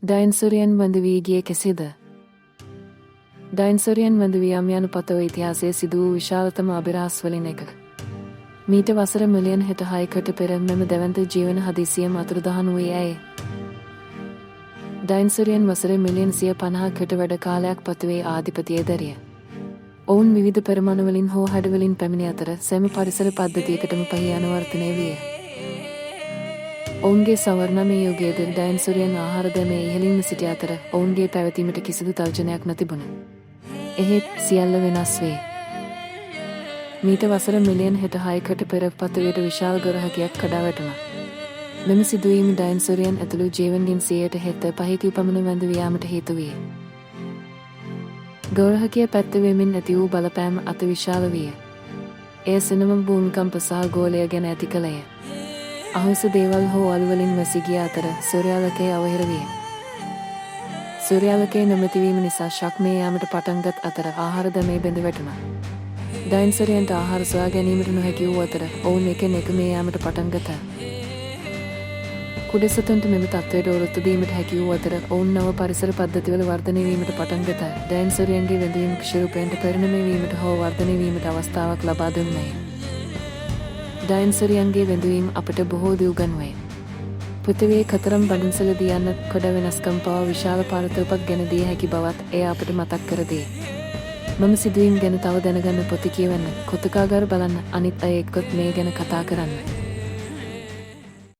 ඩයින්සොරියන් බඳ වී ගියේ කෙසේද? ඩයින්සොරියන් බඳ වී යම් පතව ඉතිහාසයේ සිදු වූ විශාලතම අභිරහස් වලින් එකක. මීට වසර මිලියන 66කට පෙර මෙම දැවැන්ත ජීවන හදිසියෙම අතුරුදහන් වූයේ ඇයි? ඩයින්සොරියන් වසර මිලියන 150කට වැඩ කාලයක් පතුවේ ආධිපතියේ දැරිය. ඔවුන් විවිධ පෙරමණවලින් හෝ හැඩවලින් පැමිණි අතර සෑම පරිසර පද්ධතියකටම පහි අනුවර්තනය විය. ඔවුන්ගේ සවර්ණමය යුගයේද ඩයින්සොරියන් ආහාර දැමේ ඉහළින්ම සිටි අතර ඔවුන්ගේ පැවතීමට කිසිදු තර්ජනයක් නොතිබුණ. එහෙත් සියල්ල වෙනස් වේ. මීට වසර මිලියන 66කට පෙර පතුලයට විශාල ගොරහකයක් කඩා වැටුණා. මෙම සිදුවීම ඩයින්සොරියන් ඇතුළු ජීවන්ගෙන් 75% පමණ වැඳ යාමට හේතු විය. ගොරහකිය පැත්ත වෙමින් ඇති වූ බලපෑම අති විශාල විය. එය සෙනම භූමිකම්ප සහ ගෝලය ගැන ඇති කළය. අහස දේවල් හෝ අලුවලින් වැසී ගිය අතර සූර්යාලකය අවහිර විය. සූර්යාලකය නොමැතිවීම නිසා ශක්මේ යාමට පටන්ගත් අතර ආහාර දැමේ බැඳ වැටුණා. ඩයින්සොරියන්ට ආහාර සොයා ගැනීමට නොහැකි වූ අතර ඔවුන් එක මේ යාමට පටන් ගත්තා. කුඩසතුන්ට මෙම තත්ත්වයට ඔරොත්තු දීමට හැකි වූ අතර ඔවුන් නව පරිසර පද්ධතිවල වර්ධනය වීමට පටන් ගත්තා. ඩයින්සොරියන්ගේ වැඳවීම ක්ෂුරූපයන්ට පරිණමය වීමට හෝ වර්ධනය වීමට අවස්ථාවක් ලබා දුන්නේය. ඩයින්සොරියන්ගේ වැඳවීම අපට බොහෝ දේ උගන්වයි. පෘථිවියේ කතරම් බඩුන්සල දියන්න කොට වෙනස්කම් පවා විශාල පාරතොපක් ගැන දිය හැකි බවත් එය අපට මතක් කර දෙයි. මම සිදුවීම් ගැන තව දැනගන්න පොත කියවන්න, කොතකාගාර බලන්න, අනිත් අය එක්කොත් මේ ගැන කතා කරන්න.